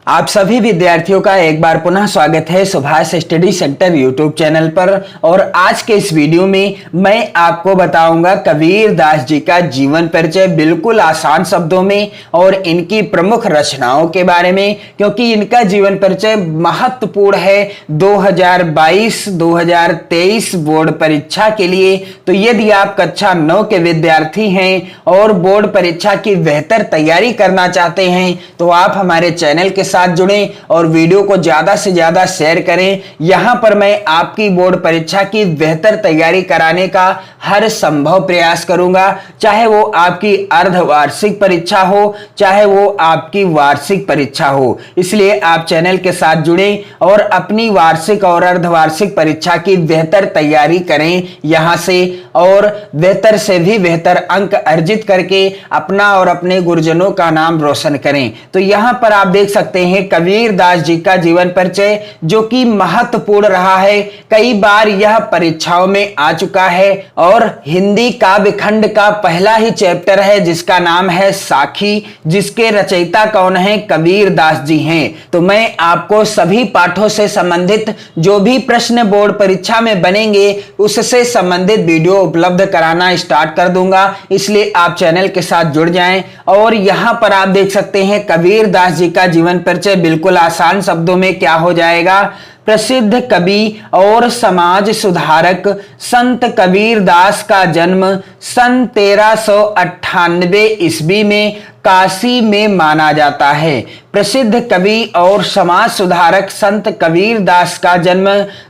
आप सभी विद्यार्थियों का एक बार पुनः स्वागत है Subhash study centre YouTube channel पर। और आज के इस वीडियो में मैं आपको बताऊंगा कबीर दास जी का जीवन परिचय बिल्कुल आसान शब्दों में और इनकी प्रमुख रचनाओं के बारे में, क्योंकि इनका जीवन परिचय महत्वपूर्ण है 2022-2023 बोर्ड परीक्षा के लिए। तो यदि आप कक्षा 9 के विद्यार्थी हैं और बोर्ड परीक्षा की बेहतर तैयारी करना चाहते हैं तो आप हमारे चैनल के साथ जुड़ें और वीडियो को ज्यादा से ज्यादा शेयर करें। यहां पर मैं आपकी बोर्ड परीक्षा की बेहतर तैयारी कराने का हर संभव प्रयास करूंगा, चाहे वो आपकी अर्धवार्षिक परीक्षा हो चाहे वो आपकी वार्षिक परीक्षा हो। इसलिए आप चैनल के साथ जुड़ें और अपनी वार्षिक और अर्धवार्षिक परीक्षा की बेहतर तैयारी करें यहां से, और बेहतर से भी बेहतर अंक अर्जित करके अपना और अपने गुरुजनों का नाम रोशन करें। तो यहां पर आप देख सकते हैं कबीर दास जी का जीवन परिचय, जो कि महत्वपूर्ण रहा है। कई बार यह परीक्षाओं में आ चुका है और हिंदी काव्य खंड का पहला ही चैप्टर है जिसका नाम है साखी, जिसके रचयिता कौन है? कबीर दास जी हैं। तो मैं आपको सभी पाठों से संबंधित जो भी प्रश्न बोर्ड परीक्षा में बनेंगे उससे संबंधित वीडियो उपलब्ध कराना स्टार्ट कर दूंगा, इसलिए आप चैनल के साथ जुड़ जाएं। और यहां पर आप देख सकते हैं कबीर दास जी का जीवन परिचय बिल्कुल आसान शब्दों में क्या हो जाएगा। प्रसिद्ध कवि और समाज सुधारक संत कबीर दास का जन्म सन 1398 ईस्वी में काशी में माना जाता है। प्रसिद्ध कवि और समाज सुधारक संत कबीर दास का जन्म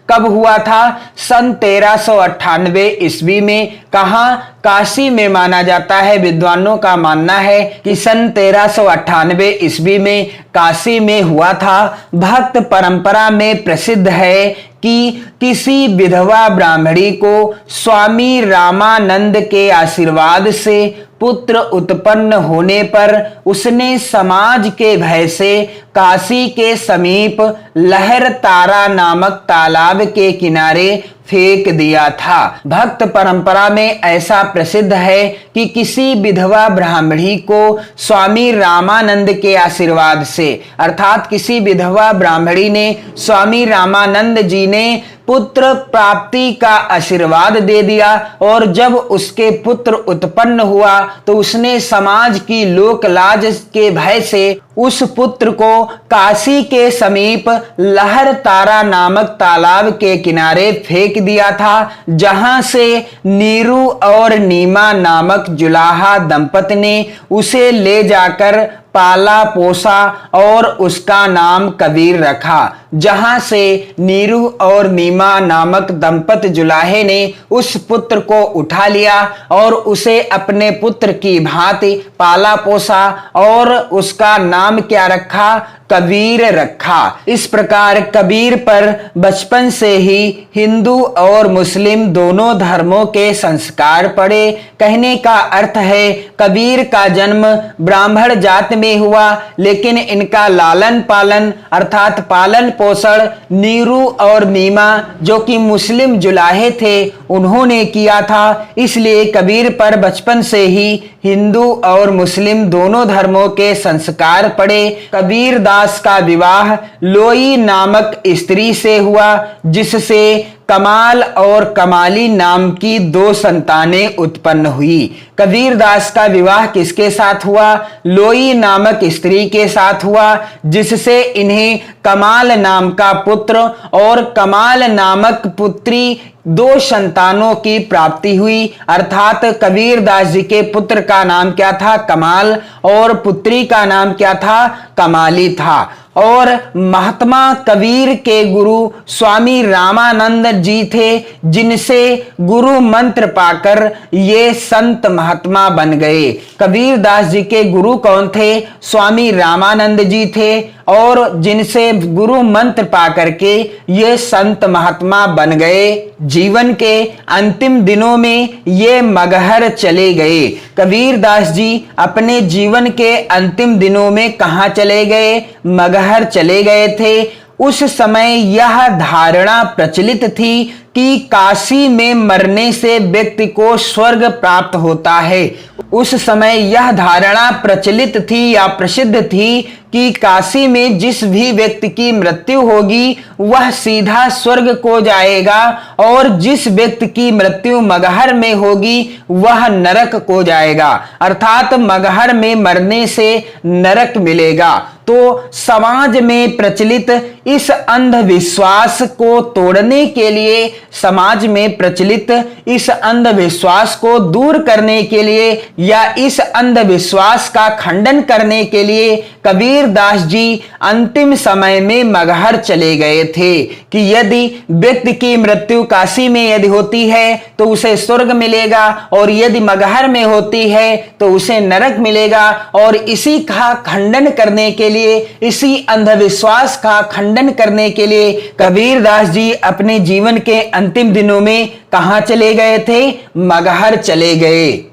कब हुआ था? सन 1398 ईस्वी में। कहां? काशी में माना जाता है। विद्वानों का मानना है कि सन 1398 ईस्वी में काशी में हुआ था। भक्त परंपरा में प्रसिद्ध है कि किसी विधवा ब्राह्मणी को स्वामी रामानंद के आशीर्वाद से पुत्र उत्पन्न होने पर उसने समाज के भय से काशी के समीप लहर तारा नामक तालाब के किनारे फेंक दिया था। भक्त परंपरा में ऐसा प्रसिद्ध है कि किसी विधवा ब्राह्मणी को स्वामी रामानंद के आशीर्वाद से, अर्थात किसी विधवा ब्राह्मणी ने स्वामी रामानंद जी ने पुत्र प्राप्ति का आशीर्वाद दे दिया, और जब उसके पुत्र उत्पन्न हुआ तो उसने समाज की लोक लाज के भय से उस पुत्र को काशी के समीप लहर तारा नामक तालाब के किनारे फेंक दिया था, जहां से नीरू और नीमा नामक जुलाहा दंपति ने उसे ले जाकर पाला पोसा और उसका नाम कबीर रखा। जहां से नीरू और नीमा नामक दंपति जुलाहे ने उस पुत्र को उठा लिया और उसे अपने पुत्र की भांति पाला पोसा और उसका नाम क्या रखा? कबीर रखा। इस प्रकार कबीर पर बचपन से ही हिंदू और मुस्लिम दोनों धर्मों के संस्कार पड़े। कहने का अर्थ है कबीर का जन्म ब्राह्मण जात में हुआ, लेकिन इनका लालन पालन अर्थात पालन पोषण नीरू और नीमा जो कि मुस्लिम जुलाहे थे उन्होंने किया था। इसलिए कबीर पर बचपन से ही हिंदू और मुस्लिम दोनों धर्मों के संस्कार पड़े। कबीर दास का विवाह लोई नामक स्त्री से हुआ, जिससे कमाल और कमाली नाम की 2 संतानें उत्पन्न हुई। कबीर दास का विवाह किसके साथ हुआ? लोई नामक स्त्री के साथ हुआ, जिससे इन्हें कमाल नाम का पुत्र और कमाल नामक पुत्री 2 संतानों की प्राप्ति हुई। अर्थात कबीर दास जी के पुत्र का नाम क्या था? कमाल, और पुत्री का नाम क्या था? कमाली था। और महात्मा कबीर के गुरु स्वामी रामानंद जी थे, जिनसे गुरु मंत्र पाकर ये संत महात्मा बन गए। कबीर दास जी के गुरु कौन थे? स्वामी रामानंद जी थे, और जिनसे गुरु मंत्र पाकर के ये संत महात्मा बन गए। जीवन के अंतिम दिनों में ये मगहर चले गए। कबीर दास जी अपने जीवन के अंतिम दिनों में कहां चले गए? मगहर चले गए थे। उस समय यह धारणा प्रचलित थी कि काशी में मरने से व्यक्ति को स्वर्ग प्राप्त होता है। उस समय यह धारणा प्रचलित थी या प्रसिद्ध थी कि काशी में जिस भी व्यक्ति की मृत्यु होगी वह सीधा स्वर्ग को जाएगा और जिस व्यक्ति की मृत्यु मगहर में होगी वह नरक को जाएगा, अर्थात मगहर में मरने से नरक मिलेगा। तो समाज में प्रचलित इस अंधविश्वास को तोड़ने के लिए, समाज में प्रचलित इस अंधविश्वास को दूर करने के लिए या इस अंधविश्वास का खंडन करने के लिए कबीरदास जी अंतिम समय में मगहर चले गए थे कि यदि व्यक्ति की मृत्यु काशी में यदि होती है तो उसे स्वर्ग मिलेगा और यदि मगहर में होती है तो उसे नरक मिलेगा। और इसी का खंडन करने के लिए, इसी अंधविश्वास का खंडन करने के लिए कबीरदास जी अपने जीवन के अंतिम दिनों में कहां चले गए थे? मगहर चले गए।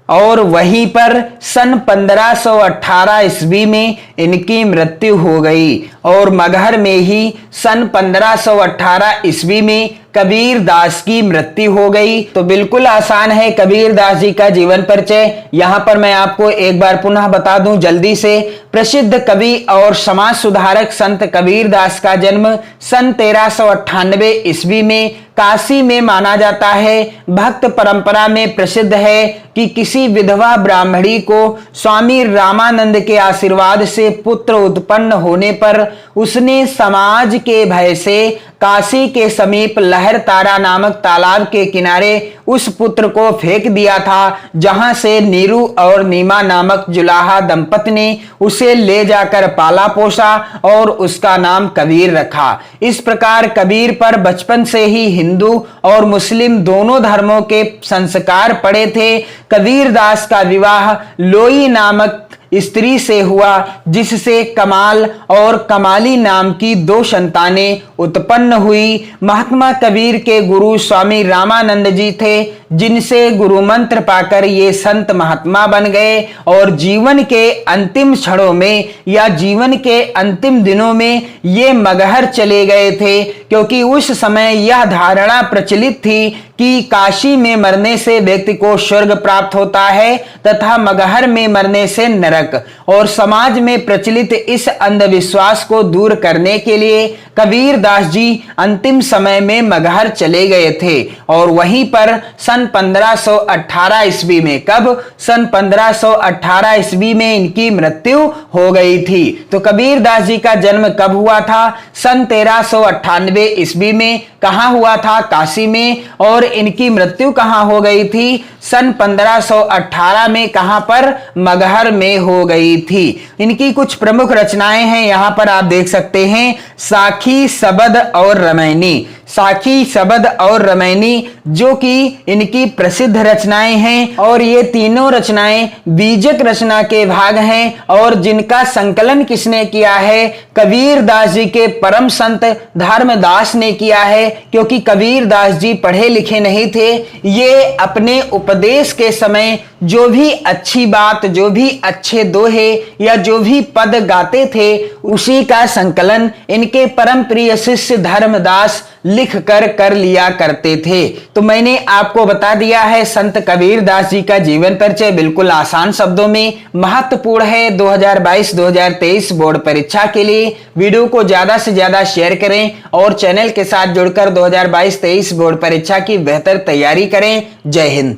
और वहीं पर सन 1518 ईस्वी में इनकी मृत्यु हो गई और मगहर में ही सन 1518 ईस्वी में कबीरदास की मृत्यु हो गई। तो बिल्कुल आसान है कबीरदास जी का जीवन परिचय। यहां पर मैं आपको एक बार पुनः बता दूं जल्दी से। प्रसिद्ध कवि और समाज सुधारक संत कबीरदास का जन्म सन 1398 ईस्वी में काशी में माना जाता है। भक्त परंपरा में प्रसिद्ध है कि किसी विधवा ब्राह्मणी को स्वामी रामानंद के आशीर्वाद से पुत्र उत्पन्न होने पर उसने समाज के भय से काशी के समीप लहर तारा नामक तालाब के किनारे उस पुत्र को फेंक दिया था, जहां से नीरू और नीमा नामक जुलाहा दंपति ने उसे ले जाकर पाला पोसा और उसका नाम कबीर रखा। इस प्रकार कबीर पर बचपन से ही हिंदू और मुस्लिम दोनों धर्मों के संस्कार पड़े थे। कबीरदास का विवाह लोई नामक स्त्री से हुआ, जिससे कमाल और कमाली नाम की 2 संतानें उत्पन्न हुई। महात्मा कबीर के गुरु स्वामी रामानंद जी थे, जिनसे गुरु मंत्र पाकर ये संत महात्मा बन गए और जीवन के अंतिम क्षणों में या जीवन के अंतिम दिनों में ये मगहर चले गए थे, क्योंकि उस समय यह धारणा प्रचलित थी कि काशी में मरने से व्यक्ति को स्वर्ग प्राप्त होता है तथा मगहर में मरने से नरक। और समाज में प्रचलित इस अंधविश्वास को दूर करने के लिए कबीरदास जी अंतिम समय में मगहर चले गए थे। और वहीं पर सन 1518 ईस्वी में, कब? सन 1518 ईस्वी में इनकी मृत्यु हो गई थी। तो कबीरदास जी का जन्म कब हुआ था? सन 1398 ईस्वी में। कहां हुआ था? काशी में। और इनकी मृत्यु कहां हो गई थी? सन 1518 में। कहां पर? मगहर में हो गई थी। इनकी कुछ प्रमुख रचनाएं हैं, यहां पर आप देख सकते हैं। साखी, सबद और रामायणी। साखी, सबद और रामायणी जो कि इनकी प्रसिद्ध रचनाएं हैं और ये तीनों रचनाएं बीजक रचना के भाग हैं और जिनका संकलन किसने किया है? कबीरदास जी के परम संत धर्मदास ने किया है, क्योंकि कबीरदास जी पढ़े लिखे नहीं थे। ये अपने उपदेश के समय जो भी अच्छी बात, जो भी अच्छे दोहे या जो भी पद गाते थे उसी का संकलन इनके परम प्रिय शिष्य धर्मदास लिख कर लिया करते थे। तो मैंने आपको बता दिया है संत कबीरदास जी का जीवन परिचय बिल्कुल आसान शब्दों में। महत्वपूर्ण है 2022-2023 बोर्ड परीक्षा के लिए। वीडियो को ज्यादा से ज्यादा शेयर करें और चैनल के साथ जुड़कर 2022-23 बोर्ड परीक्षा की बेहतर तैयारी करें। जय हिंद।